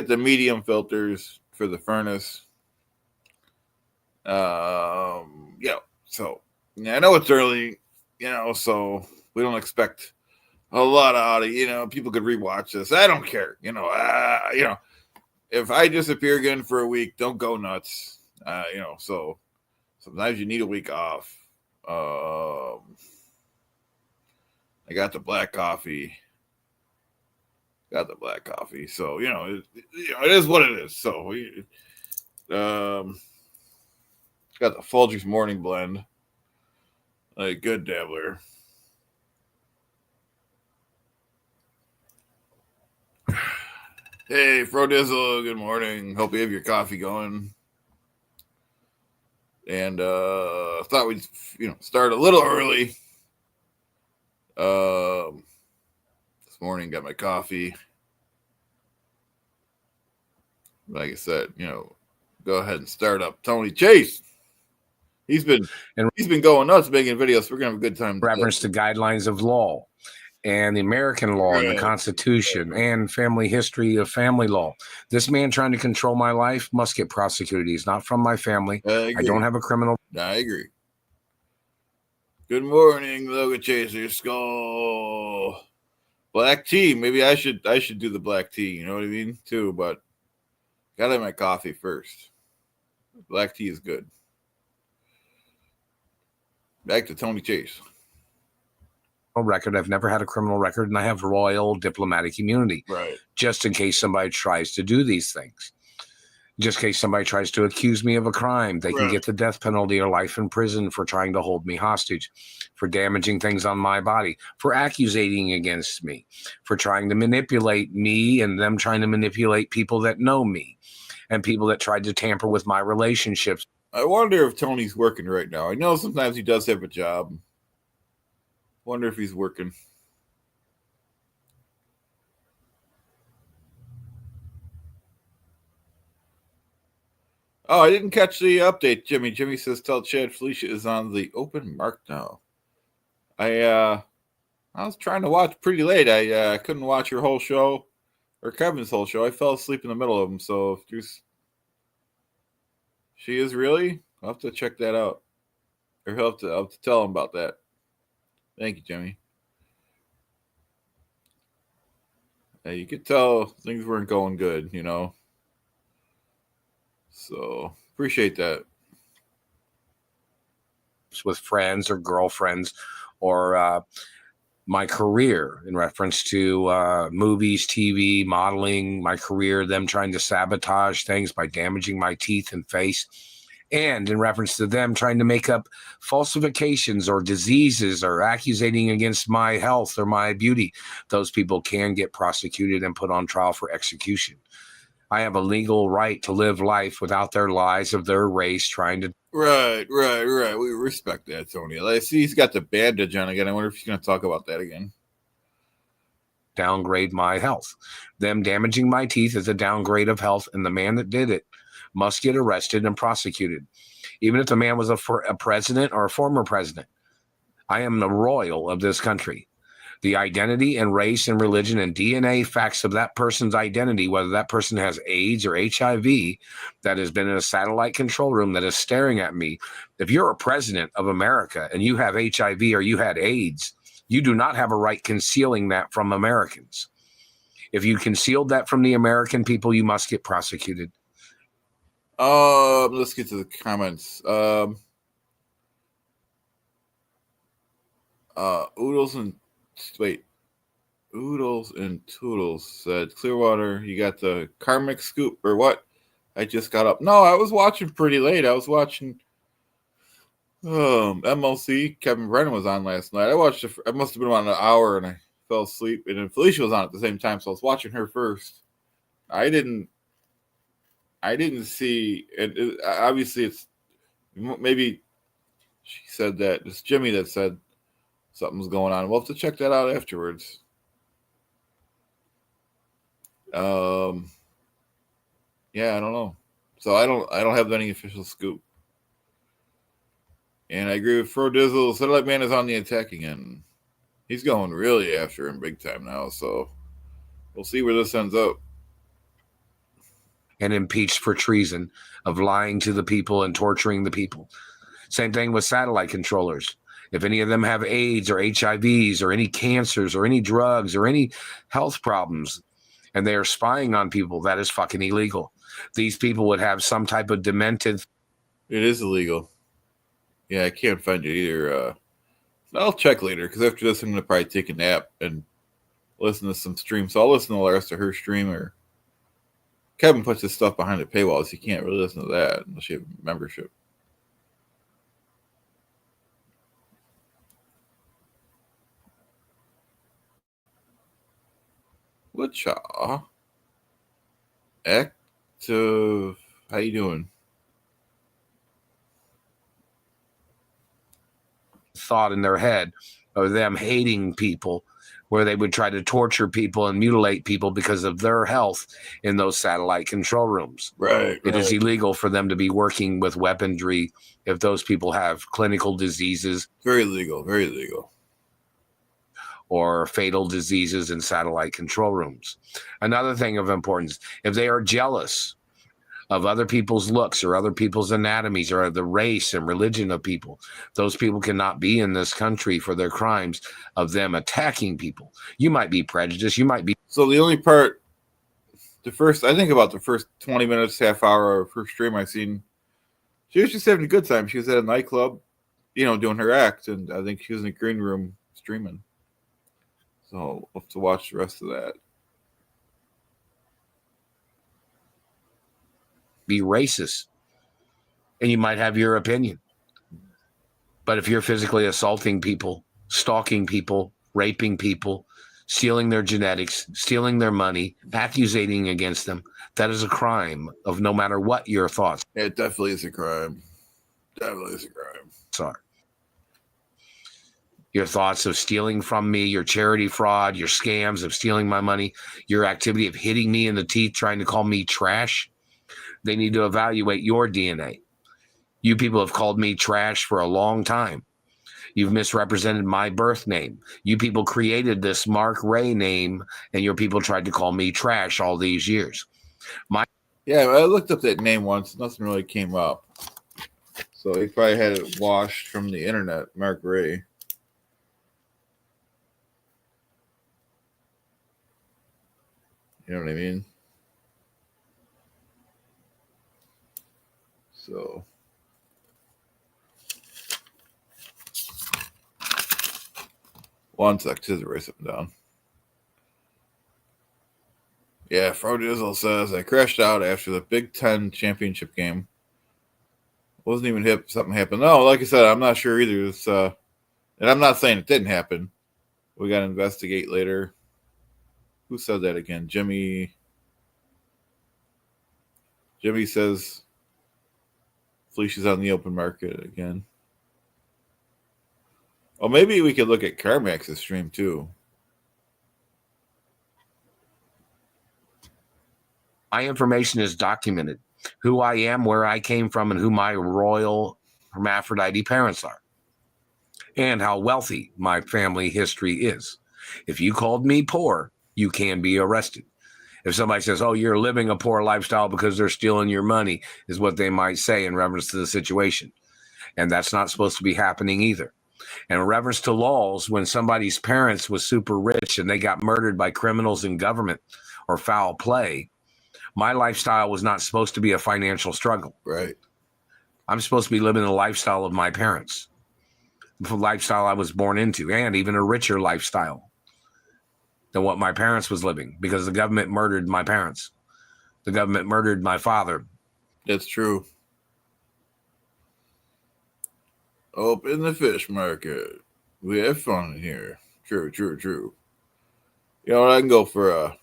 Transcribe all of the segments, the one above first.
the medium filters for the furnace. So yeah, I know it's early, so we don't expect a lot out of people could rewatch this. I don't care, if I disappear again for a week, don't go nuts. So sometimes you need a week off. I got the black coffee. So it is what it is. So we got the Folgers morning blend. Like good dabbler. Hey, Frodizzle, good morning. Hope you have your coffee going. And thought we'd start a little early. This morning got my coffee. Like I said, go ahead and start up Tony Chase. He's been going nuts making videos. So we're gonna have a good time. Reference to guidelines of law and the American law and the Constitution and family history of family law. This man trying to control my life must get prosecuted. He's not from my family. I don't have a criminal. I agree. Good morning, Logan Chaser Skull. Black tea. Maybe I should do the black tea. You know what I mean? Too, but gotta have my coffee first. Black tea is good. Back to Tony Chase. Record. I've never had a criminal record, and I have royal diplomatic immunity. Right. Just in case somebody tries to do these things. Just in case somebody tries to accuse me of a crime, they can get the death penalty or life in prison for trying to hold me hostage, for damaging things on my body, for accusating against me, for trying to manipulate me and them trying to manipulate people that know me and people that tried to tamper with my relationships. I wonder if Tony's working right now. I know sometimes he does have a job. Wonder if he's working. Oh, I didn't catch the update, Jimmy. Jimmy says tell Chad Felicia is on the open mark now. I was trying to watch pretty late. I couldn't watch your whole show or Kevin's whole show. I fell asleep in the middle of them. So if there's... She is really? I'll have to check that out. Or I'll have to tell him about that. Thank you, Jimmy. You could tell things weren't going good, So appreciate that. With friends or girlfriends or my career in reference to movies, TV, modeling, my career, them trying to sabotage things by damaging my teeth and face. And in reference to them trying to make up falsifications or diseases or accusating against my health or my beauty, those people can get prosecuted and put on trial for execution. I have a legal right to live life without their lies of their race trying to... Right. We respect that, Tony. I see he's got the bandage on again. I wonder if he's going to talk about that again. Downgrade my health. Them damaging my teeth is a downgrade of health, and the man that did it must get arrested and prosecuted. Even if the man was a president or a former president. I am the royal of this country. The identity and race and religion and DNA facts of that person's identity, whether that person has AIDS or HIV, that has been in a satellite control room that is staring at me. If you're a president of America and you have HIV or you had AIDS, you do not have a right concealing that from Americans. If you concealed that from the American people, you must get prosecuted. Let's get to the comments. Oodles and Toodles said, Clearwater, you got the karmic scoop or what? I just got up. No, I was watching pretty late. I was watching MLC. Kevin Brennan was on last night. I watched it. I must have been on an hour and I fell asleep. And then Felicia was on at the same time, so I was watching her first. I didn't see it. Obviously, it's maybe she said that. It's Jimmy that said something's going on. We'll have to check that out afterwards. Yeah, I don't know. So I don't have any official scoop. And I agree with Fro Dizzle. Satellite Man is on the attack again. He's going really after him big time now. So we'll see where this ends up. and impeached for treason of lying to the people and torturing the people. Same thing with satellite controllers. If any of them have AIDS or HIVs or any cancers or any drugs or any health problems, and they are spying on people, that is fucking illegal. These people would have some type of demented. It is illegal. Yeah, I can't find it either. I'll check later because after this, I'm going to probably take a nap and listen to some streams. So I'll listen to the rest of her stream. Or Kevin puts his stuff behind the paywall, so you can't really listen to that unless you have a membership. Whatcha? Active. How you doing? Thought in their head of them hating people, where they would try to torture people and mutilate people because of their health in those satellite control rooms. Right. It is illegal for them to be working with weaponry if those people have clinical diseases. Very legal. Very legal. Or fatal diseases in satellite control rooms. Another thing of importance, if they are jealous of other people's looks or other people's anatomies or the race and religion of people, those people cannot be in this country for their crimes of them attacking people. You might be prejudiced. You might be. So the only part, I think about the first 20 minutes, half hour of her stream I seen, she was just having a good time. She was at a nightclub, doing her act, and I think she was in the green room streaming. So we'll have to watch the rest of that. Be racist, and you might have your opinion. But if you're physically assaulting people, stalking people, raping people, stealing their genetics, stealing their money, accusating against them, that is a crime of no matter what your thoughts. It definitely is a crime. Definitely is a crime. Sorry. Your thoughts of stealing from me, your charity fraud, your scams of stealing my money, your activity of hitting me in the teeth, trying to call me trash. They need to evaluate your DNA. You people have called me trash for a long time. You've misrepresented my birth name. You people created this Mark Ray name, and your people tried to call me trash all these years. Yeah, I looked up that name once. Nothing really came up. So he probably had it washed from the internet, Mark Ray. You know what I mean? So one sec, just write something down. Yeah, Frodizzle says I crashed out after the Big Ten championship game. Wasn't even hip. Something happened. No, like I said, I'm not sure either. It's, and I'm not saying it didn't happen. We got to investigate later. Who said that again? Jimmy. Jimmy says Felicia's on the open market again. Oh, maybe we could look at CarMax's stream too. My information is documented. Who I am, where I came from, and who my royal hermaphrodite parents are. And how wealthy my family history is. If you called me poor, you can be arrested. If somebody says, oh, you're living a poor lifestyle because they're stealing your money, is what they might say in reference to the situation. And that's not supposed to be happening either. And in reference to laws, when somebody's parents was super rich and they got murdered by criminals in government or foul play, my lifestyle was not supposed to be a financial struggle. Right. I'm supposed to be living the lifestyle of my parents, the lifestyle I was born into, and even a richer lifestyle than what my parents was living, because the government murdered my parents. The government murdered my father. That's true. Open the fish market. We have fun in here. True. You know what? I can go for a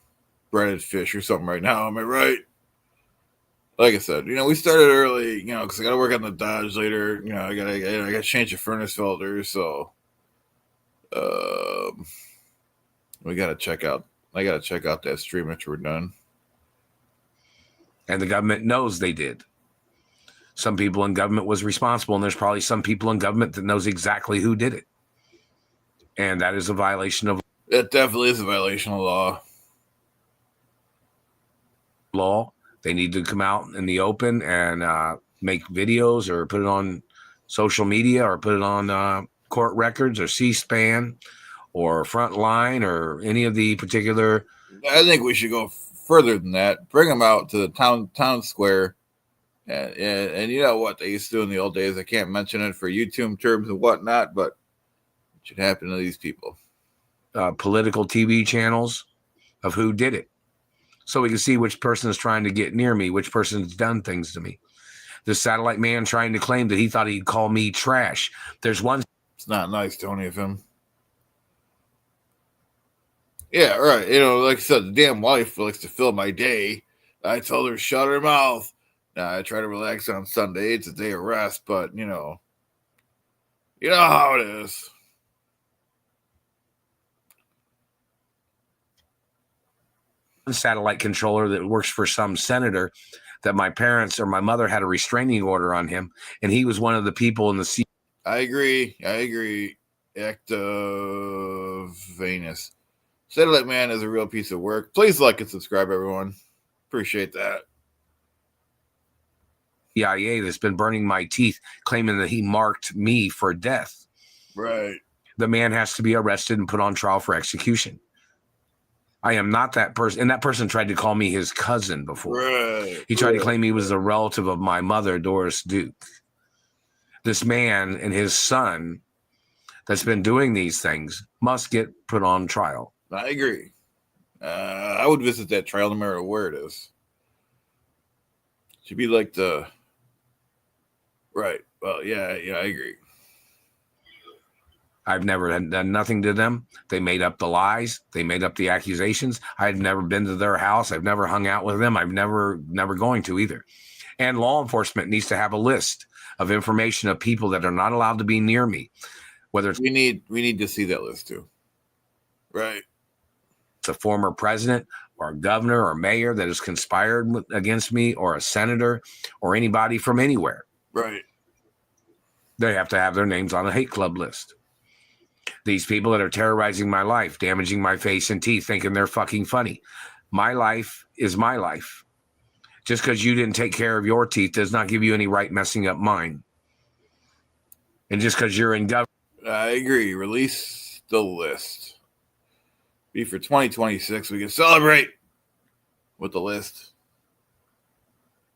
breaded fish or something right now. Am I right? Like I said, we started early, because I got to work on the Dodge later. I got to change the furnace filters. So, we got to check out. I got to check out that stream after we're done. And the government knows they did. Some people in government was responsible, and there's probably some people in government that knows exactly who did it. And that is a violation of It definitely is a violation of law. They need to come out in the open and make videos or put it on social media or put it on court records or C-SPAN or Frontline or any of the particular. I think we should go further than that. Bring them out to the town square. And you know what they used to do in the old days? I can't mention it for YouTube terms and whatnot, but it should happen to these people. Political TV channels of who did it. So we can see which person is trying to get near me, which person's done things to me. This satellite man trying to claim that he thought he'd call me trash. There's one. It's not nice, Tony, of him. Yeah, right. You know, like I said, the damn wife likes to fill my day. I told her, shut her mouth. Now, I try to relax on Sunday. It's a day of rest, but, you know how it is. Satellite controller that works for some senator that my parents or my mother had a restraining order on him, and he was one of the people in the I agree. Act of Venus. Satellite Man is a real piece of work. Please like and subscribe, everyone. Appreciate that. CIA that's been burning my teeth, claiming that he marked me for death. Right. The man has to be arrested and put on trial for execution. I am not that person. And that person tried to call me his cousin before. Right. He tried to claim he was a relative of my mother, Doris Duke. This man and his son that's been doing these things must get put on trial. I agree. I would visit that trial no matter where it is. Should be like the... Right. Well, yeah, I agree. I've never done nothing to them. They made up the lies. They made up the accusations. I've never been to their house. I've never hung out with them. I've never going to either. And law enforcement needs to have a list of information of people that are not allowed to be near me. Whether it's we need to see that list too. Right. It's a former president or a governor or mayor that has conspired against me, or a senator or anybody from anywhere. Right. They have to have their names on a hate club list. These people that are terrorizing my life, damaging my face and teeth, thinking they're fucking funny. My life is my life. Just because you didn't take care of your teeth does not give you any right messing up mine. And just because you're in government. I agree. Release the list. Be for 2026. We can celebrate with the list.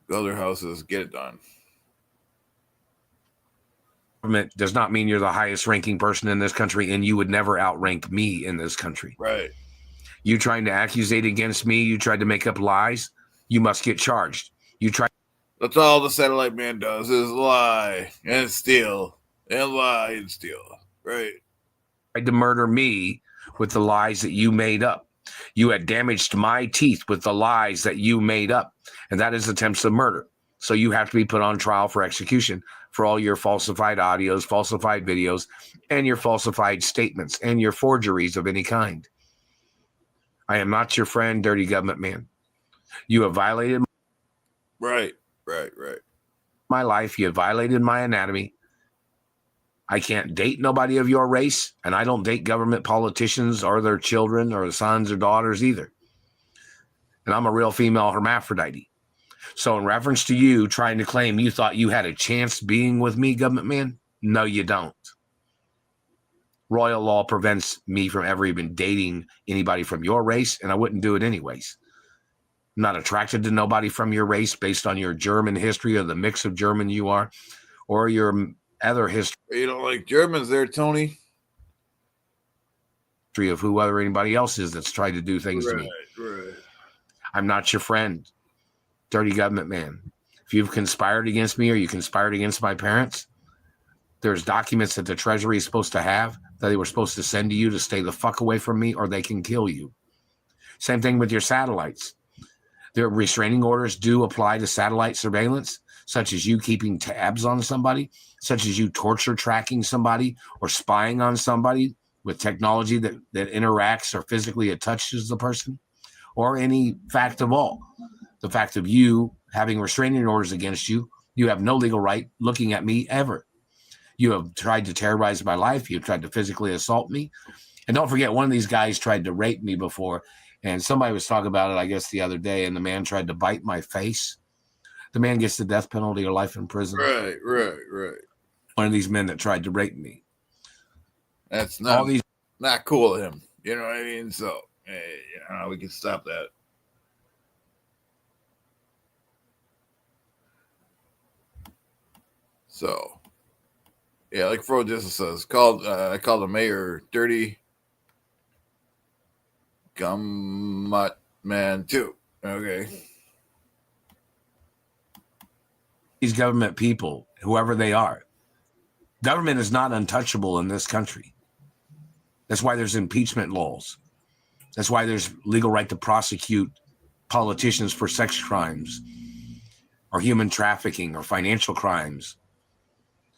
Go to their houses. Get it done. Government does not mean you're the highest ranking person in this country, and you would never outrank me in this country. Right. You trying to accusate against me, you tried to make up lies, you must get charged. That's all the satellite man does is lie and steal and lie and steal. Right. Tried to murder me with the lies that you made up. You had damaged my teeth with the lies that you made up, and that is attempts of murder. So you have to be put on trial for execution for all your falsified audios, falsified videos, and your falsified statements and your forgeries of any kind. I am not your friend, dirty government man. You have violated Right. my life. You have violated my anatomy. I can't date nobody of your race, and I don't date government politicians or their children or sons or daughters either. And I'm a real female hermaphrodite. So in reference to you trying to claim you thought you had a chance being with me, government man, no, you don't. Royal law prevents me from ever even dating anybody from your race, and I wouldn't do it anyways. I'm not attracted to nobody from your race based on your German history or the mix of German you are, or your other history. You don't like Germans there, Tony? Of whoever anybody else is that's tried to do things to me. Right. I'm not your friend, dirty government man. If you've conspired against me or you conspired against my parents, there's documents that the Treasury is supposed to have that they were supposed to send to you to stay the fuck away from me, or they can kill you. Same thing with your satellites. Their restraining orders do apply to satellite surveillance, such as you keeping tabs on somebody, such as you torture tracking somebody or spying on somebody with technology that interacts or physically touches the person, or any fact of all. The fact of you having restraining orders against you, you have no legal right looking at me ever. You have tried to terrorize my life. You've tried to physically assault me. And don't forget, one of these guys tried to rape me before, And somebody was talking about it, I guess, the other day, and the man tried to bite my face. The man gets the death penalty or life in prison. Right. One of these men that tried to rape me. That's All these not cool of him. You know what I mean? So, hey, we can stop that. So, yeah, like Fro Diesel says, I called the mayor dirty gummut man too. Okay. these government people, whoever they are, government is not untouchable in this country. That's why there's impeachment laws. That's why there's legal right to prosecute politicians for sex crimes or human trafficking or financial crimes.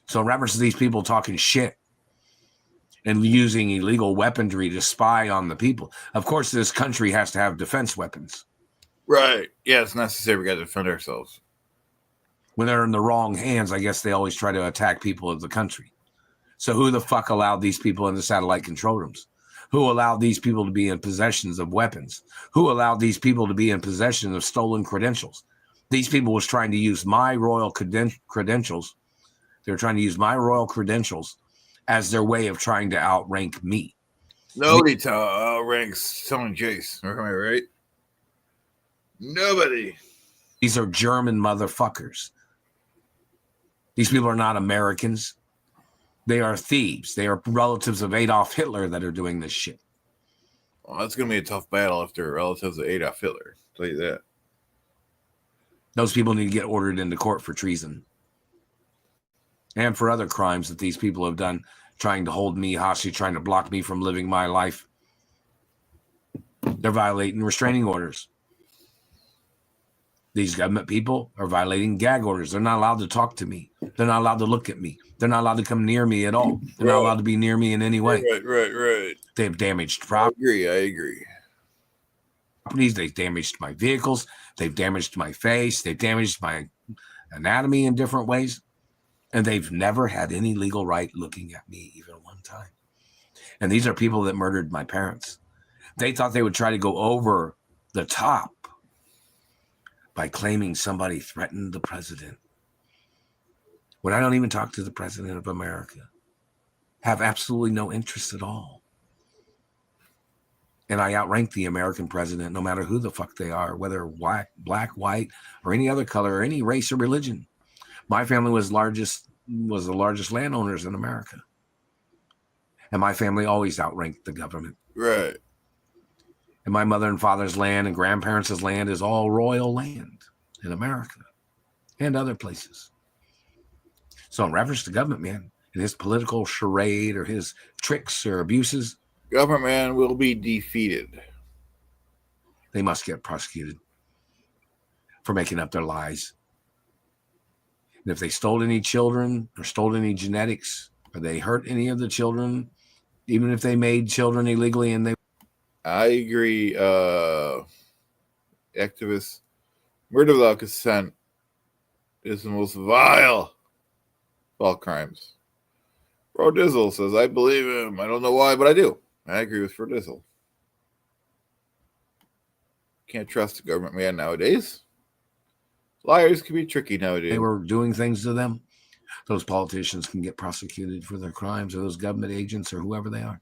So in reference to these people talking shit and using illegal weaponry to spy on the people, of course, this country has to have defense weapons. Right. Yeah, it's necessary. We got to defend ourselves. When they're in the wrong hands, I guess they always try to attack people of the country. So who the fuck allowed these people in the satellite control rooms? Who allowed these people to be in possession of weapons? Who allowed these people to be in possession of stolen credentials? These people was trying to use my royal credentials. They're trying to use my royal credentials as their way of trying to outrank me. Nobody outranks Tony Chase. Am I right? Nobody. These are German motherfuckers. These people are not Americans. They are thieves. They are relatives of Adolf Hitler that are doing this shit. Well, that's going to be a tough battle if they're relatives of Adolf Hitler. I'll tell you that. Those people need to get ordered into court for treason. And for other crimes that these people have done, trying to hold me hostage, trying to block me from living my life. They're violating restraining orders. These government people are violating gag orders. They're not allowed to talk to me. They're not allowed to look at me. They're not allowed to come near me at all. They're not allowed to be near me in any way. Right. They've damaged property. I agree. They've damaged my vehicles. They've damaged my face. They've damaged my anatomy in different ways. And they've never had any legal right looking at me even one time. And these are people that murdered my parents. They thought they would try to go over the top by claiming somebody threatened the president. When I don't even talk to the president of America, have absolutely no interest at all. And I outrank the American president, no matter who the fuck they are, whether white, black, white, or any other color, or any race or religion. My family was the largest landowners in America. And my family always outranked the government. Right. And my mother and father's land and grandparents' land is all royal land in America and other places. So in reference to government, man, and his political charade or his tricks or abuses, government man will be defeated. They must get prosecuted for making up their lies. And if they stole any children or stole any genetics, or they hurt any of the children, even if they made children illegally and they... I agree. Activists, murder without consent is the most vile of all crimes. Fro Dizzle says, I believe him. I don't know why, but I do. I agree with Fro Dizzle. Can't trust the government man nowadays. Liars can be tricky nowadays. They were doing things to them. Those politicians can get prosecuted for their crimes, or those government agents, or whoever they are.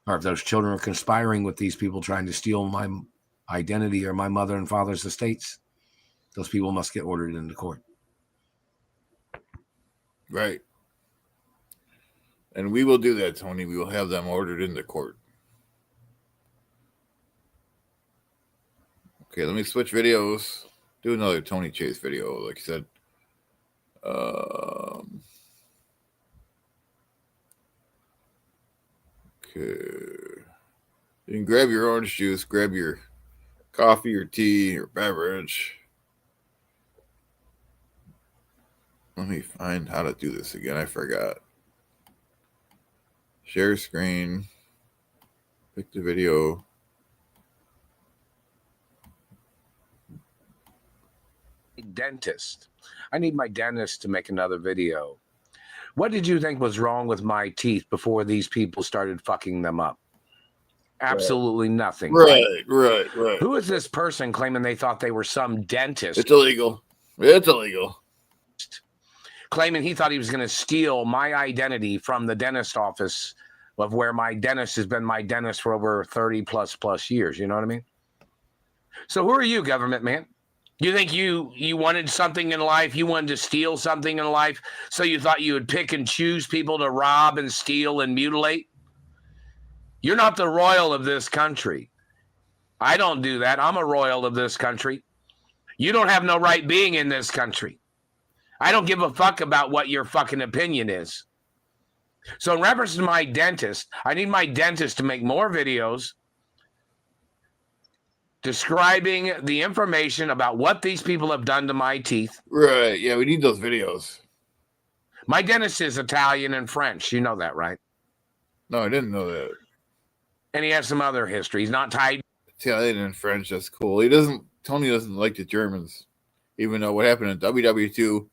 Or if those children are conspiring with these people trying to steal my identity or my mother and father's estates, those people must get ordered into court. Right. And we will do that, Tony. We will have them ordered into court. Okay, let me switch videos. Do another Tony Chase video, like I said. Okay. You can grab your orange juice, grab your coffee or tea or beverage. Let me find how to do this again. I forgot. Share screen. Pick the video. Dentist. I need my dentist to make another video. What did you think was wrong with my teeth before these people started fucking them up? Absolutely nothing. Right. Who is this person claiming they thought they were some dentist? It's illegal. It's illegal. Claiming he thought he was going to steal my identity from the dentist office of where my dentist has been my dentist for over 30 plus years. You know what I mean? So who are you, government man? You think you wanted something in life? You wanted to steal something in life? So you thought you would pick and choose people to rob and steal and mutilate? You're not the royal of this country. I don't do that. I'm a royal of this country. You don't have no right being in this country. I don't give a fuck about what your fucking opinion is. So in reference to my dentist, I need my dentist to make more videos describing the information about what these people have done to my teeth. Right. Yeah, we need those videos. My dentist is Italian and French. You know that, right? No, I didn't know that. And he has some other history. He's not tied. Italian and French, that's cool. Tony doesn't like the Germans, even though what happened in WW2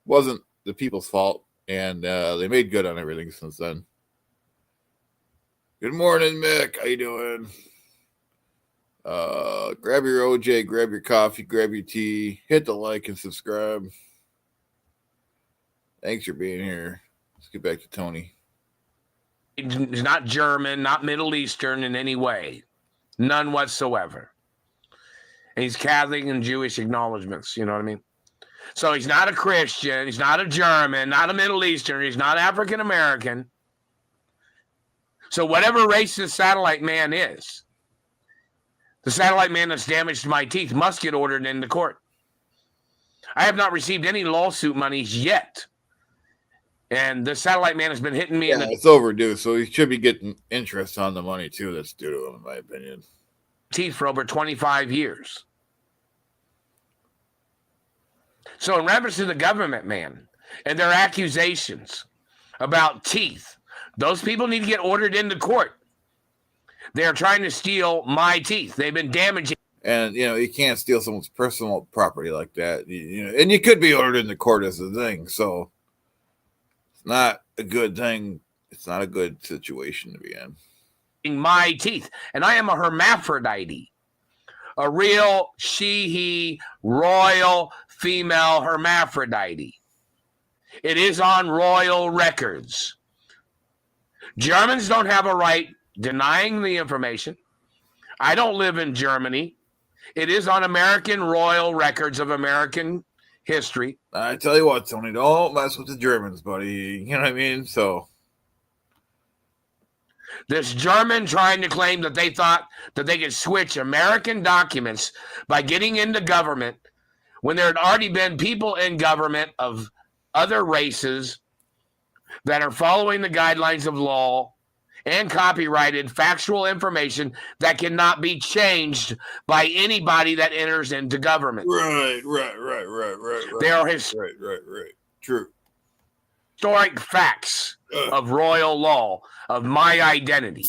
wasn't the people's fault, and they made good on everything since then. Good morning, Mick. How you doing? Grab your OJ, grab your coffee, grab your tea, hit the like and subscribe. Thanks for being here. Let's get back to Tony. He's not German, not Middle Eastern in any way. None whatsoever. And he's Catholic and Jewish acknowledgments. You know what I mean? So he's not a Christian. He's not a German, not a Middle Eastern. He's not African American. So whatever race this satellite man is, the satellite man that's damaged my teeth must get ordered into court. I have not received any lawsuit monies yet. And the satellite man has been hitting me. It's overdue, so he should be getting interest on the money, too, that's due to him, in my opinion. Teeth for over 25 years. So in reference to the government man and their accusations about teeth, those people need to get ordered into court. They're trying to steal my teeth. They've been damaging. And, you can't steal someone's personal property like that. And you could be ordered into court as a thing, so it's not a good thing. It's not a good situation to be in. My teeth. And I am a hermaphrodite. A real she-he royal female hermaphrodite. It is on royal records. Germans don't have a right denying the information. I don't live in Germany. It is on American royal records of American history. I tell you what, Tony, don't mess with the Germans, buddy. You know what I mean? So this German trying to claim that they thought that they could switch American documents by getting into government when there had already been people in government of other races that are following the guidelines of law and copyrighted factual information that cannot be changed by anybody that enters into government. Right. There are Right. True. Historic facts of royal law, of my identity.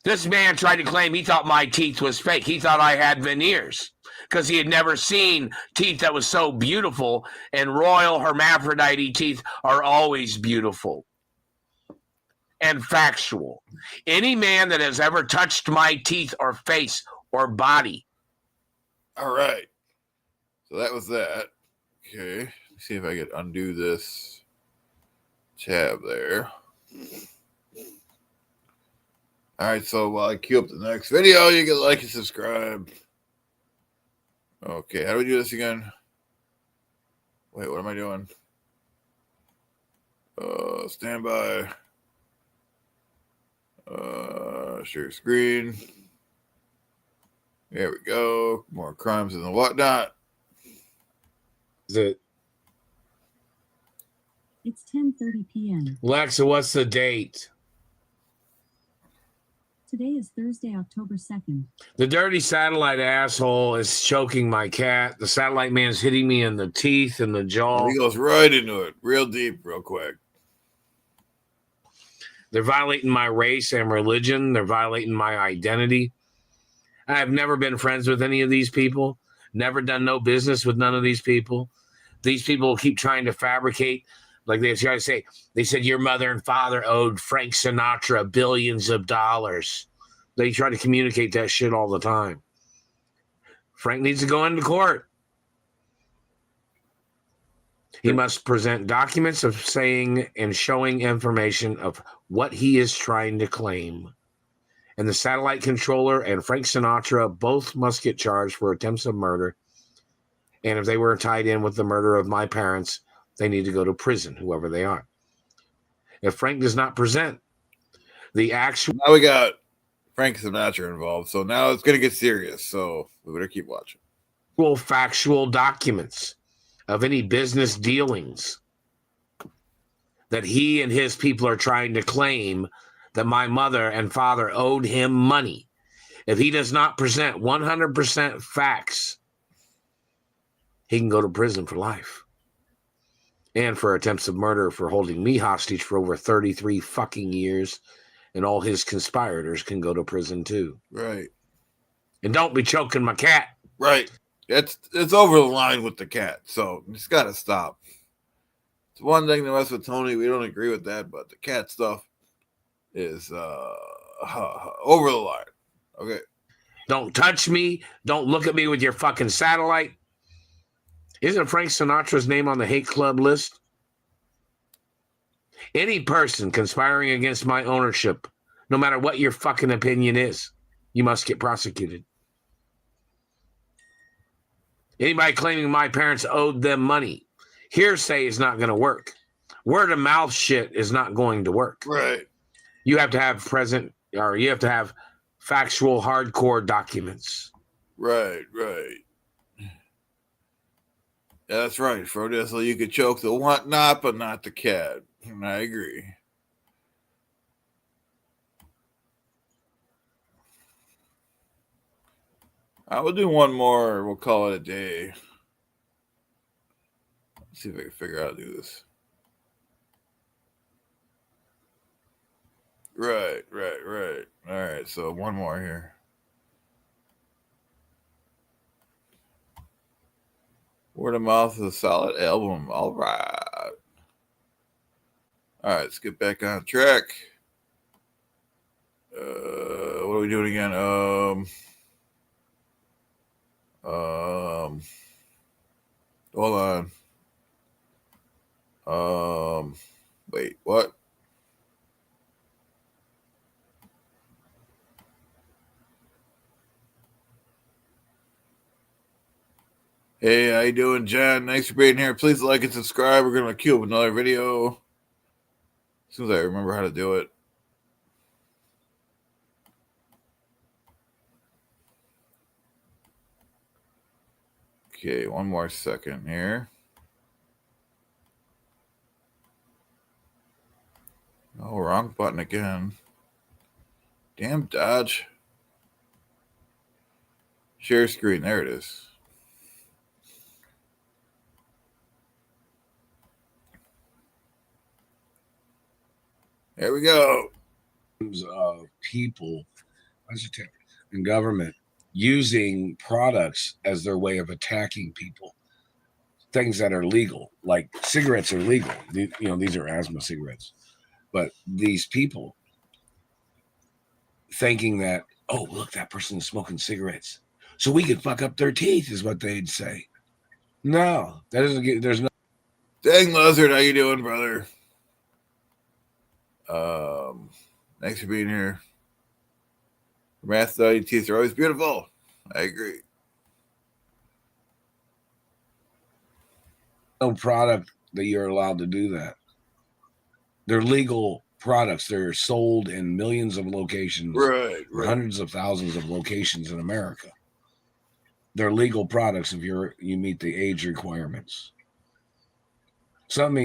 This man tried to claim he thought my teeth was fake. He thought I had veneers because he had never seen teeth that was so beautiful, and royal hermaphrodite teeth are always beautiful and factual. Any man that has ever touched my teeth or face or body. All right. So that was that. Okay. Let's see if I can undo this tab there. All right. So while I queue up the next video, you can like and subscribe. Okay. How do we do this again? Wait, what am I doing? Stand by. Share screen. There we go. More crimes and whatnot. Is it? It's 10:30 p.m. Alexa, what's the date? Today is Thursday, October 2nd. The dirty satellite asshole is choking my cat. The satellite man's hitting me in the teeth and the jaw. He goes right into it, real deep, real quick. They're violating my race and religion. They're violating my identity. I have never been friends with any of these people. Never done no business with none of these people. These people keep trying to fabricate, like they try to say, they said your mother and father owed Frank Sinatra billions of dollars. They try to communicate that shit all the time. Frank needs to go into court. He must present documents of saying and showing information of what he is trying to claim. And the satellite controller and Frank Sinatra both must get charged for attempts of murder. And if they were tied in with the murder of my parents, they need to go to prison, whoever they are. If Frank does not present the actual... Now we got Frank Sinatra involved, so now it's going to get serious, so we better keep watching. factual documents of any business dealings that he and his people are trying to claim that my mother and father owed him money. If he does not present 100% facts, he can go to prison for life. And for attempts of murder for holding me hostage for over 33 fucking years. And all his conspirators can go to prison too. Right. And don't be choking my cat. Right. It's over the line with the cat, so it's got to stop. It's one thing to mess with Tony. We don't agree with that, but the cat stuff is over the line. Okay. Don't touch me. Don't look at me with your fucking satellite. Isn't Frank Sinatra's name on the hate club list? Any person conspiring against my ownership, no matter what your fucking opinion is, you must get prosecuted. Anybody claiming my parents owed them money, hearsay is not going to work. Word of mouth shit is not going to work. Right. You have to have factual, hardcore documents. Right. Yeah, that's right, Frodessel. You could choke the whatnot, but not the cat. I agree. I will do one more. We'll call it a day. Let's see if I can figure out how to do this. Right. All right, so one more here. Word of mouth is a solid album. All right. All right, let's get back on track. What are we doing again? Hold on. Wait, what? Hey, how you doing, John? Thanks for being here. Please like and subscribe. We're gonna queue up another video as soon as I remember how to do it. Okay, one more second here. Oh, wrong button again. Damn Dodge. Share screen. There it is. There we go. Of people in government using products as their way of attacking people. Things that are legal, like cigarettes are legal. These are asthma cigarettes. But these people thinking that, oh, look, that person is smoking cigarettes, so we could fuck up their teeth is what they'd say. No, that doesn't get, there's no. Dang Lizard, how you doing, brother? Thanks for being here. Math study teeth are always beautiful. I agree. No product that you're allowed to do that. They're legal products. They're sold in millions of locations, right. Hundreds of thousands of locations in America. They're legal products if you meet the age requirements. Some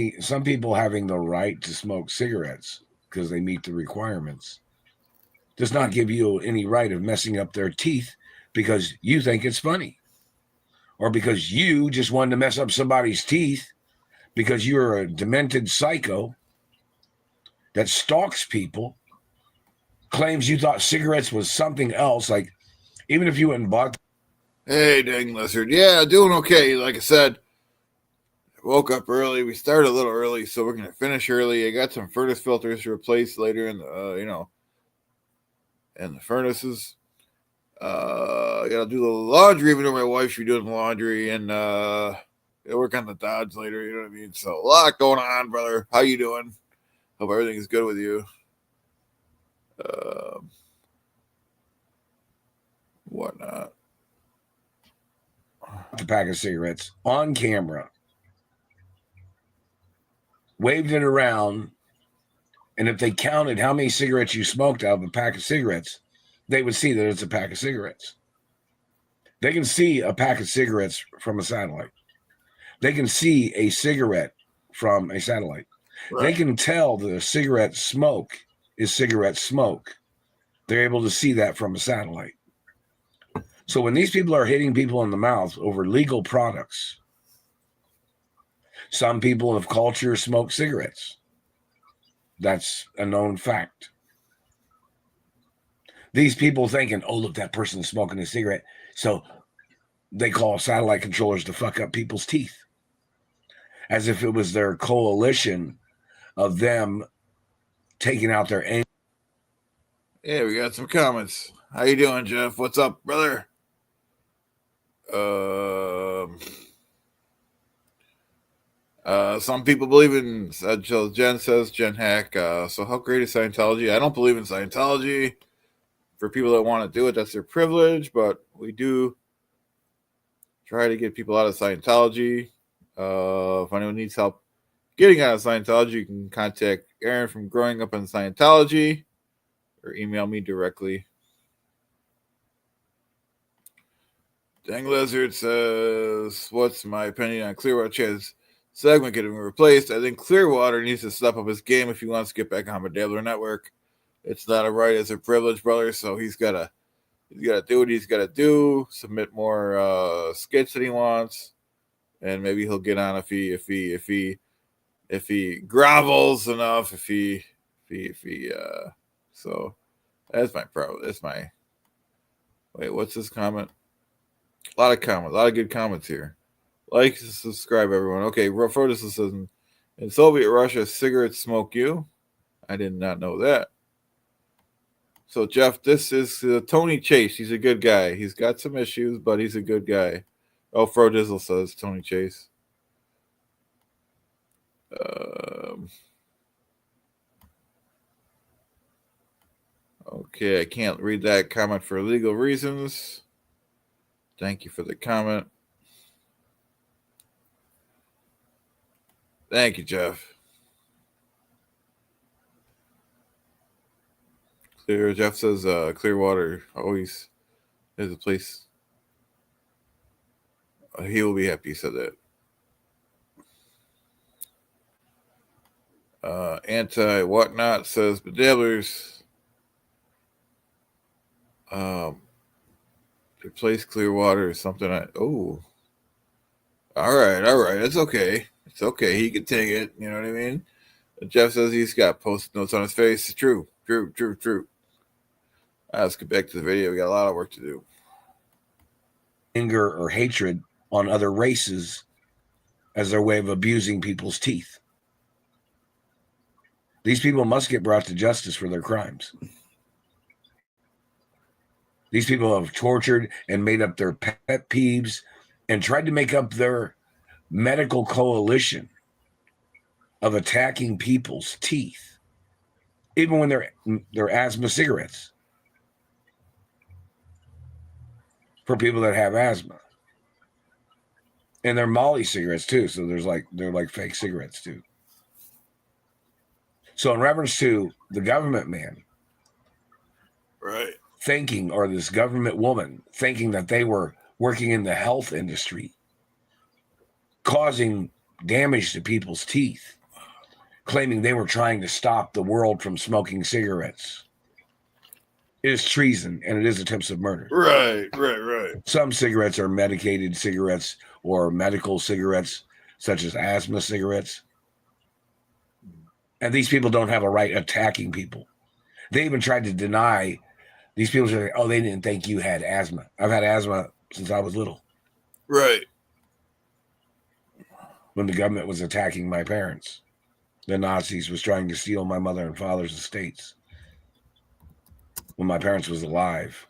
people having the right to smoke cigarettes because they meet the requirements does not give you any right of messing up their teeth because you think it's funny, or because you just wanted to mess up somebody's teeth because you're a demented psycho that stalks people, claims you thought cigarettes was something else. Like, even if you went and bought. Hey, dang Lizard. Yeah, doing okay. Like I said, I woke up early. We started a little early, so we're going to finish early. I got some furnace filters to replace later in the, and the furnaces. I gotta do the laundry, even though my wife should be doing the laundry, and gotta work on the Dodge later. You know what I mean? So a lot going on, brother. How you doing? Hope everything is good with you. Whatnot. The pack of cigarettes on camera, waved it around, and if they counted how many cigarettes you smoked out of a pack of cigarettes, they would see that it's a pack of cigarettes. They can see a pack of cigarettes from a satellite. They can see a cigarette from a satellite. Right. They can tell that a cigarette smoke is cigarette smoke. They're able to see that from a satellite. So when these people are hitting people in the mouth over legal products, some people of culture smoke cigarettes. That's a known fact. These people thinking, oh, look, that person's smoking a cigarette. So they call satellite controllers to fuck up people's teeth. As if it was their coalition of them taking out their aim. Yeah, we got some comments. How you doing, Jeff? What's up, brother? Some people believe in, Jen says, Jen Hack. So how great is Scientology? I don't believe in Scientology. For people that want to do it, that's their privilege, but we do try to get people out of Scientology. If anyone needs help getting out of Scientology, you can contact Aaron from Growing Up in Scientology or email me directly. Dang Lizard says, what's my opinion on Clearwater Chad's segment getting replaced? I think Clearwater needs to step up his game if he wants to get back on the Dabbler Network. It's not a right, it's a privilege, brother. So he's gotta do what he's gotta do. Submit more skits that he wants, and maybe he'll get on if he grovels enough. So that's my problem. That's my. Wait, what's this comment? A lot of comments, a lot of good comments here. Like, subscribe, everyone. Okay, Frotus says, in Soviet Russia, cigarettes smoke you. I did not know that. So, Jeff, this is Tony Chase. He's a good guy. He's got some issues, but he's a good guy. Oh, Frodizzle says Tony Chase. Okay, I can't read that comment for legal reasons. Thank you for the comment. Thank you, Jeff. Jeff says Clearwater always is a place. He will be happy he said that. Anti Whatnot says, but Dabblers replace Clearwater or something. All right. It's okay. It's okay. He can take it. You know what I mean? Jeff says he's got post-it notes on his face. True. Let's get back to the video. We got a lot of work to do. Anger or hatred on other races as their way of abusing people's teeth. These people must get brought to justice for their crimes. These people have tortured and made up their pet peeves and tried to make up their medical coalition of attacking people's teeth, even when they're asthma cigarettes for people that have asthma. And they're Molly cigarettes too, so they're like fake cigarettes too. So in reference to the government man, right, thinking, or this government woman thinking that they were working in the health industry, causing damage to people's teeth, claiming they were trying to stop the world from smoking cigarettes. It is treason, and it is attempts of murder. Right. Some cigarettes are medicated cigarettes or medical cigarettes, such as asthma cigarettes. And these people don't have a right attacking people. They even tried to deny. These people say, oh, they didn't think you had asthma. I've had asthma since I was little. Right. When the government was attacking my parents, the Nazis was trying to steal my mother and father's estates. when my parents was alive.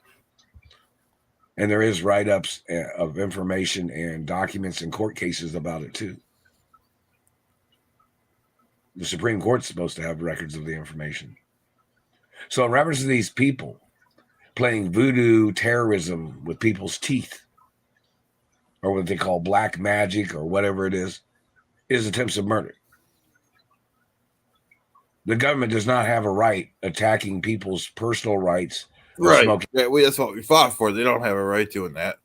And there is write-ups of information and documents and court cases about it too. The Supreme Court's supposed to have records of the information. So in reference to these people playing voodoo terrorism with people's teeth, or what they call black magic or whatever it is attempts of murder. The government does not have a right attacking people's personal rights. Right. Yeah, that's what we fought for. They don't have a right doing that.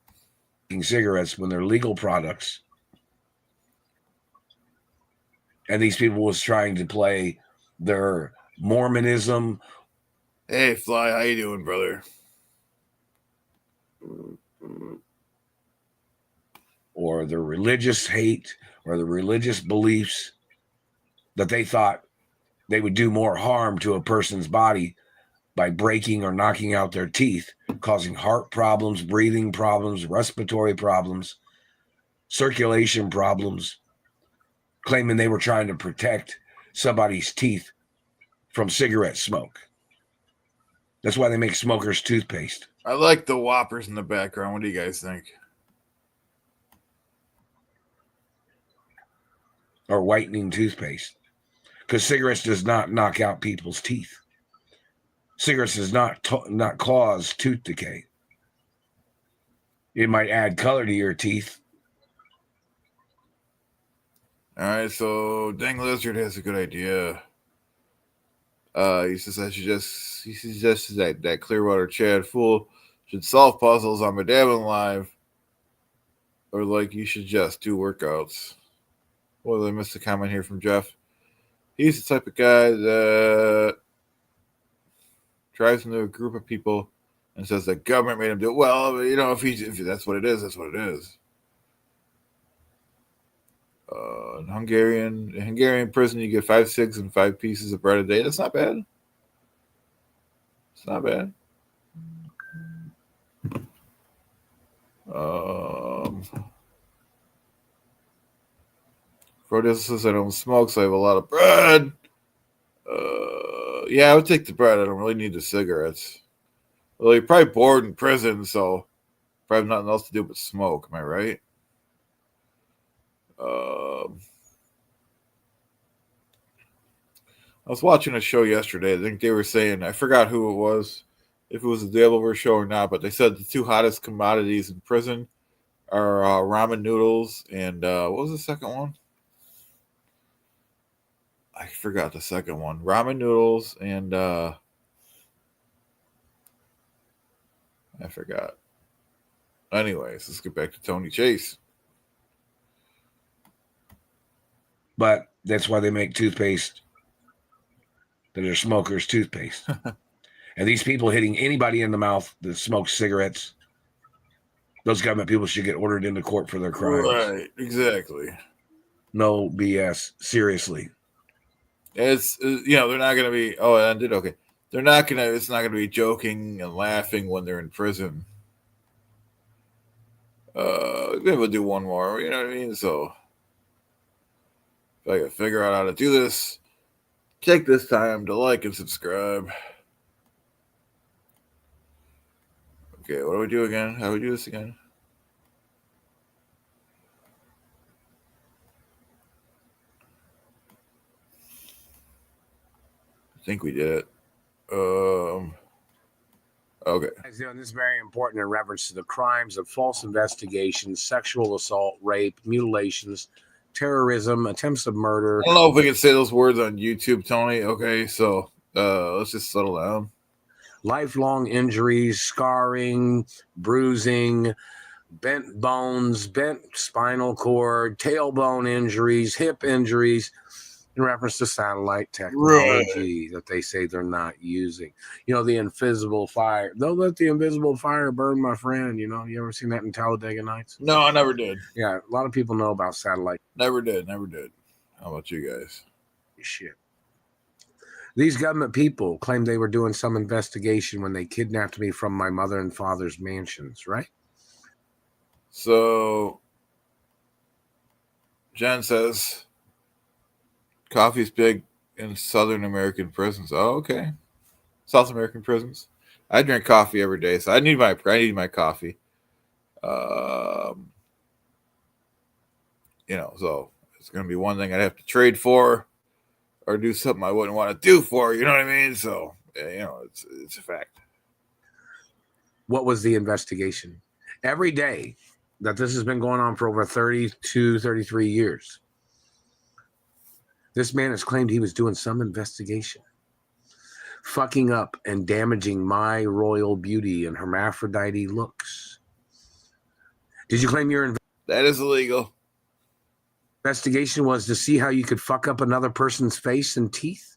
Cigarettes when they're legal products. And these people was trying to play their Mormonism. Hey, Fly, how you doing, brother? Or their religious hate or the religious beliefs that they thought they would do more harm to a person's body by breaking or knocking out their teeth, causing heart problems, breathing problems, respiratory problems, circulation problems, claiming they were trying to protect somebody's teeth from cigarette smoke. That's why they make smokers' toothpaste. I like the Whoppers in the background. What do you guys think? Or whitening toothpaste. Because cigarettes does not knock out people's teeth. Cigarettes does not cause tooth decay. It might add color to your teeth. All right, so Dang Lizard has a good idea. He says he suggests that Clearwater Chad Fool should solve puzzles on Madame Live, or like you should just do workouts. Well, I missed a comment here from Jeff. He's the type of guy that drives into a group of people and says the government made him do it. Well, you know, if that's what it is, that's what it is. In Hungarian prison, you get 5 cigs and 5 pieces of bread a day. That's not bad. It's not bad. Frodo says I don't smoke, so I have a lot of bread. Yeah, I would take the bread. I don't really need the cigarettes. Well, you're probably bored in prison, so probably nothing else to do but smoke. Am I right? I was watching a show yesterday. I think they were saying, I forgot who it was, if it was a Daleover show or not, but they said the 2 hottest commodities in prison are ramen noodles and what was the second one? I forgot the second one. Ramen noodles and I forgot. Anyways, let's get back to Tony Chase. But that's why they make toothpaste that are smokers' toothpaste. And these people hitting anybody in the mouth that smokes cigarettes, those government people should get ordered into court for their crimes. Right, exactly. No BS. Seriously. It's they're not gonna be. Oh, it ended. Okay, they're not gonna. It's not gonna be joking and laughing when they're in prison. Maybe we'll do one more. You know what I mean? So if I can figure out how to do this, take this time to like and subscribe. Okay, what do we do again? How do we do this again? I think we did it. Okay. This is very important in reference to the crimes of false investigations, sexual assault, rape, mutilations, terrorism, attempts of murder. I don't know if we can say those words on YouTube, Tony. Okay, so let's just settle down. Lifelong injuries, scarring, bruising, bent bones, bent spinal cord, tailbone injuries, hip injuries, in reference to satellite technology that they say they're not using. You know, the invisible fire. They'll let the invisible fire burn, my friend. You know, you ever seen that in Talladega Nights? No, I never did. Yeah, a lot of people know about satellite. Never did. How about you guys? Shit. These government people claimed they were doing some investigation when they kidnapped me from my mother and father's mansions, right? So, Jen says, coffee's big in Southern American prisons. Oh, okay. South American prisons. I drink coffee every day, so I need my coffee. So it's gonna be one thing I'd have to trade for, or do something I wouldn't want to do for. You know what I mean? So it's a fact. What was the investigation? Every day that this has been going on for over 32, 33 years, this man has claimed he was doing some investigation, fucking up and damaging my royal beauty and hermaphrodite looks. Did you claim your That is illegal. investigation was to see how you could fuck up another person's face and teeth?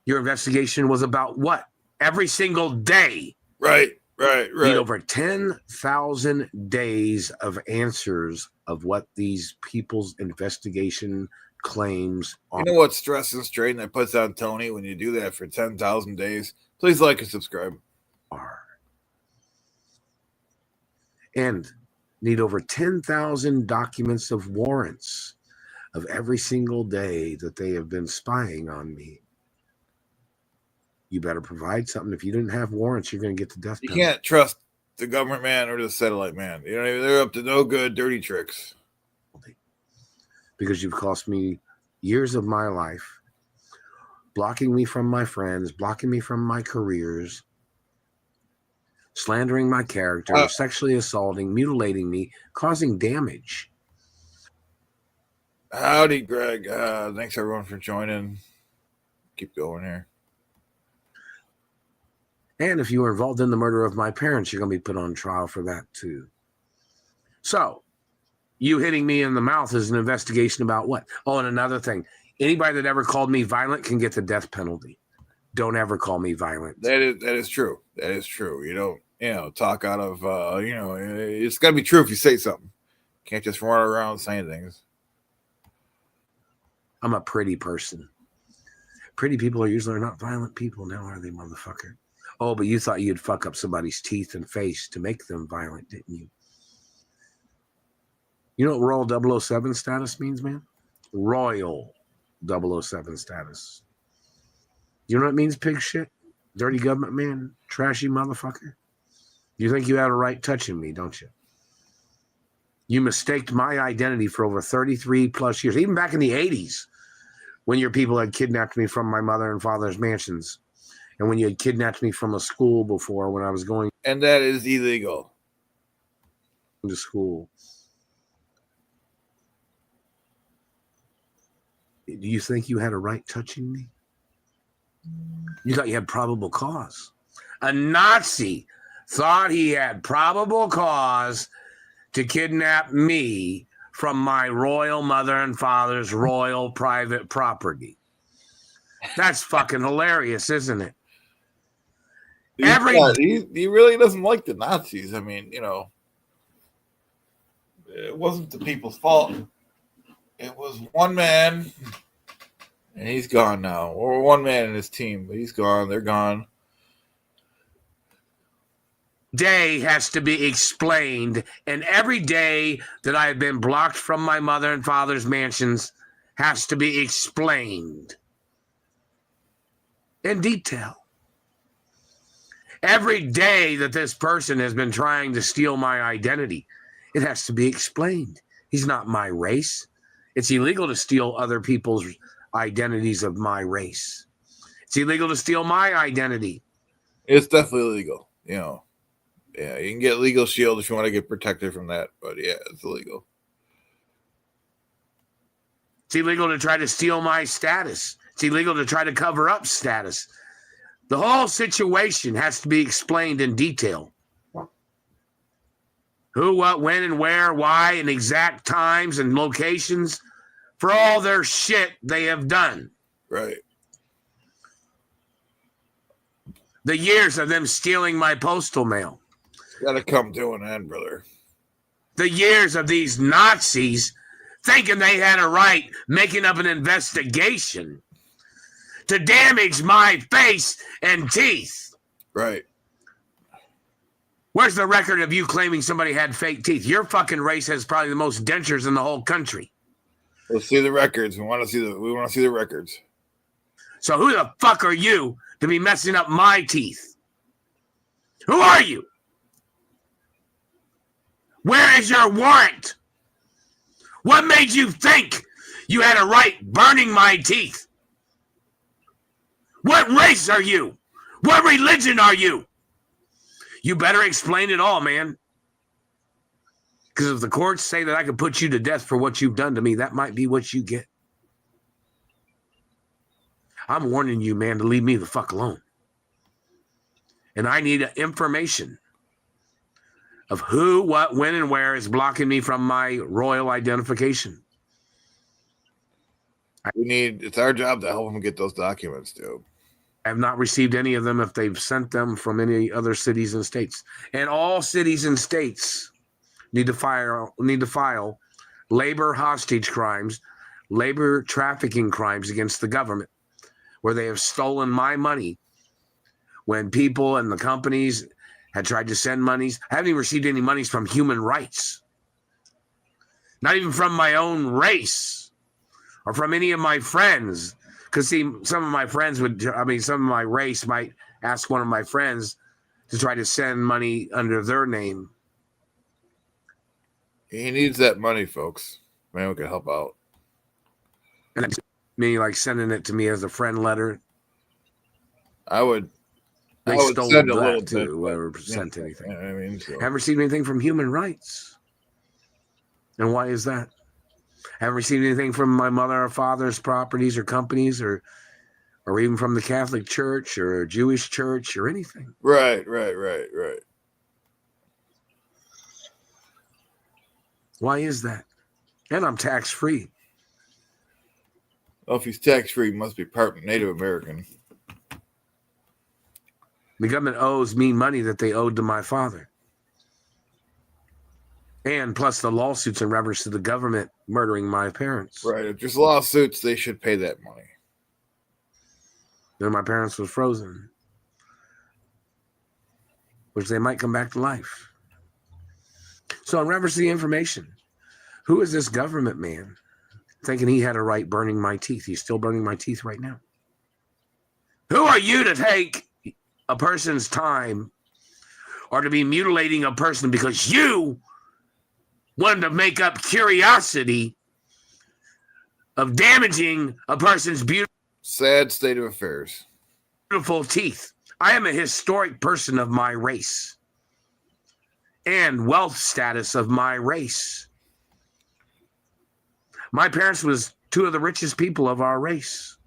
Your investigation was about what? Every single day. Right. Need over 10,000 days of answers of what these people's investigation claims are. You know what stress and strain that puts on Tony when you do that for 10,000 days? Please like and subscribe. And need over 10,000 documents of warrants of every single day that they have been spying on me. You better provide something. If you didn't have warrants, you're going to get the death penalty. You can't trust the government man or the satellite man. You know, they're up to no good, dirty tricks. Because you've cost me years of my life, blocking me from my friends, blocking me from my careers, slandering my character, sexually assaulting, mutilating me, causing damage. Howdy, Greg. Thanks, everyone, for joining. Keep going here. And if you were involved in the murder of my parents, you're going to be put on trial for that, too. So, you hitting me in the mouth is an investigation about what? Oh, and another thing. Anybody that ever called me violent can get the death penalty. Don't ever call me violent. That is true. That is true. You don't, talk out of, it's got to be true if you say something. Can't just run around saying things. I'm a pretty person. Pretty people are usually not violent people now, are they, motherfucker? Oh, but you thought you'd fuck up somebody's teeth and face to make them violent, didn't you? You know what Royal 007 status means, man? Royal 007 status. You know what it means, pig shit? Dirty government man? Trashy motherfucker? You think you had a right touching me, don't you? You mistaked my identity for over 33 plus years, even back in the 80s, when your people had kidnapped me from my mother and father's mansions. And when you had kidnapped me from a school before when I was going. And that is illegal. To school. Do you think you had a right touching me? You thought you had probable cause. A Nazi thought he had probable cause to kidnap me from my royal mother and father's royal private property. That's fucking hilarious, isn't it? He really doesn't like the Nazis. I mean, it wasn't the people's fault. It was one man, and he's gone now. Or one man and his team, but he's gone. They're gone. Day has to be explained, and every day that I have been blocked from my mother and father's mansions has to be explained in detail. Every day that this person has been trying to steal my identity, it has to be explained. He's not my race. It's illegal to steal other people's identities of my race. It's illegal to steal my identity. It's definitely illegal. Yeah, you can get legal shield if you want to get protected from that. But yeah, it's illegal. It's illegal to try to steal my status. It's illegal to try to cover up status. The whole situation has to be explained in detail. Who, what, when, and where, why, and exact times and locations for all their shit they have done. Right. The years of them stealing my postal mail. It's got to come to an end, brother. The years of these Nazis thinking they had a right making up an investigation to damage my face and teeth. Right. Where's the record of you claiming somebody had fake teeth? Your fucking race has probably the most dentures in the whole country. Let's see the records. We want to see the records. So who the fuck are you to be messing up my teeth? Who are you? Where is your warrant? What made you think you had a right burning my teeth? What race are you? What religion are you? You better explain it all, man. Because if the courts say that I could put you to death for what you've done to me, that might be what you get. I'm warning you, man, to leave me the fuck alone. And I need information of who, what, when, and where is blocking me from my royal identification. It's our job to help them get those documents, dude. I have not received any of them if they've sent them from any other cities and states. And all cities and states need to file labor hostage crimes, labor trafficking crimes against the government, where they have stolen my money when people and the companies had tried to send monies. I haven't even received any monies from human rights, not even from my own race or from any of my friends. Because, see, some of my race might ask one of my friends to try to send money under their name. He needs that money, folks. Man, we can help out. And that's me, like, sending it to me as a friend letter. I would stole send a that little to bit, whoever sent anything. Yeah, I mean, so. Haven't received anything from human rights. And why is that? Haven't received anything from my mother or father's properties or companies or even from the Catholic Church or Jewish church or anything. Right. Why is that? And I'm tax-free. Well, if he's tax-free, he must be part Native American. The government owes me money that they owed to my father. And plus the lawsuits in reference to the government murdering my parents. Right. If there's lawsuits, they should pay that money. Then my parents was frozen, which they might come back to life. So in reference to the information, who is this government man thinking he had a right burning my teeth? He's still burning my teeth right now. Who are you to take a person's time or to be mutilating a person because you wanted to make up curiosity of damaging a person's sad state of affairs. Beautiful teeth? I am a historic person of my race and wealth status of my race. My parents was two of the richest people of our race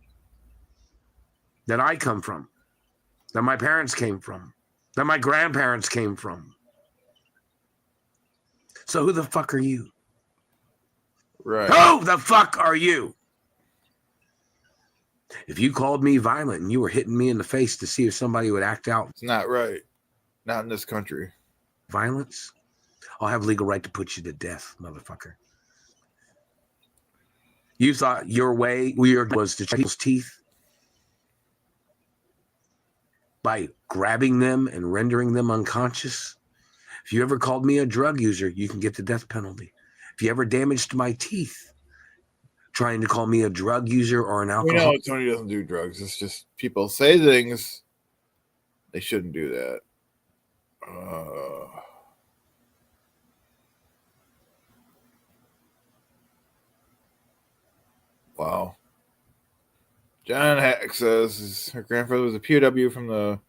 that I come from, that my parents came from, that my grandparents came from. So who the fuck are you? Right. Who the fuck are you? If you called me violent and you were hitting me in the face to see if somebody would act out It's not right. Not in this country. violence, I'll have legal right to put you to death, motherfucker. You thought your way was to check people's teeth by grabbing them and rendering them unconscious? If you ever called me a drug user, you can get the death penalty. If you ever damaged my teeth trying to call me a drug user or an We alcoholic, know Tony doesn't do drugs. It's just people say things. They shouldn't do that. Wow. John Hack says her grandfather was a POW from the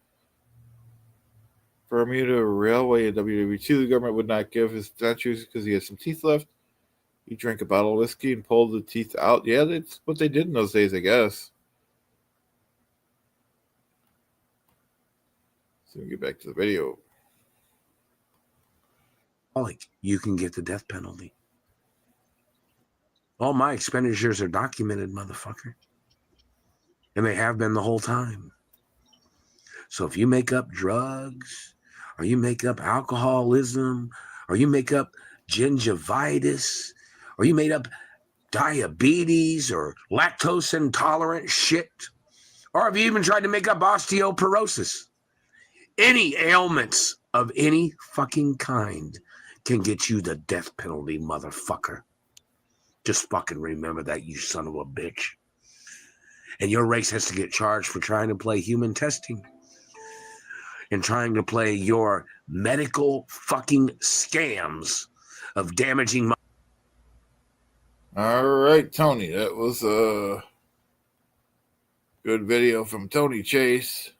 Bermuda Railway in WW2. The government would not give his dentures because he had some teeth left. He drank a bottle of whiskey and pulled the teeth out. Yeah, that's what they did in those days, I guess. So we get back to the video. you can get the death penalty. All my expenditures are documented, motherfucker. And they have been the whole time. So if you make up drugs, or you make up alcoholism, or you make up gingivitis, or you made up diabetes or lactose intolerant shit, or have you even tried to make up osteoporosis? Any ailments of any fucking kind can get you the death penalty, motherfucker. Just fucking remember that, you son of a bitch. And your race has to get charged for trying to play human testing and trying to play your medical fucking scams of damaging my. All right, Tony. That was a good video from Tony Chase.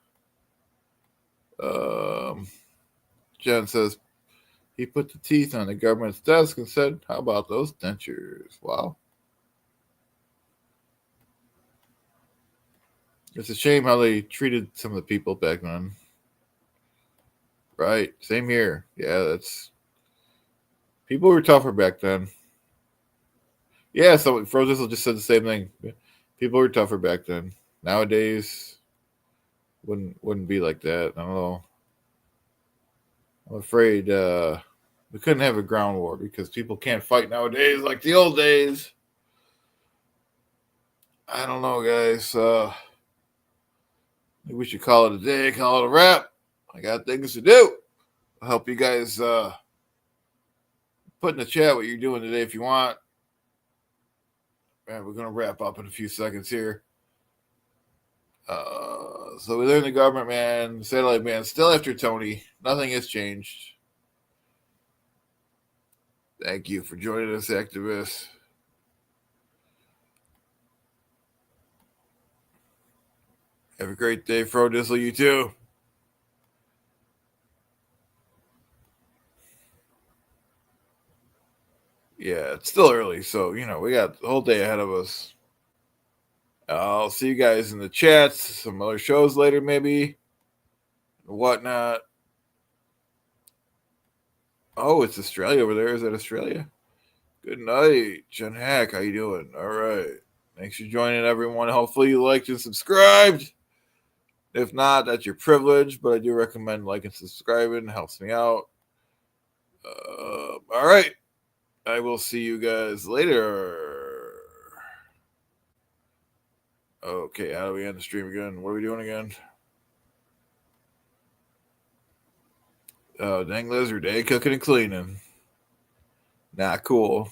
Jen says he put the teeth on the government's desk and said, "How about those dentures?" Wow. It's a shame how they treated some of the people back then. Right. Same here. Yeah, that's people were tougher back then. Yeah, so Frozen just said the same thing. People were tougher back then. Nowadays wouldn't be like that. I don't know. I'm afraid we couldn't have a ground war because people can't fight nowadays like the old days. I don't know, guys. Maybe we should call it a day, call it a wrap. I got things to do. I'll help you guys put in the chat what you're doing today if you want. Man, we're going to wrap up in a few seconds here. So we learned the government man, satellite man, still after Tony. Nothing has changed. Thank you for joining us, activists. Have a great day, Fro Dizzle. You too. Yeah, it's still early, so, we got the whole day ahead of us. I'll see you guys in the chats, some other shows later, maybe, whatnot. Oh, it's Australia over there. Is that Australia? Good night, Jen Hack. How you doing? All right. Thanks for joining, everyone. Hopefully you liked and subscribed. If not, that's your privilege, but I do recommend liking and subscribing. It helps me out. All right. I will see you guys later. Okay, how do we end the stream again? What are we doing again? Dang lizard, cooking and cleaning. Not cool.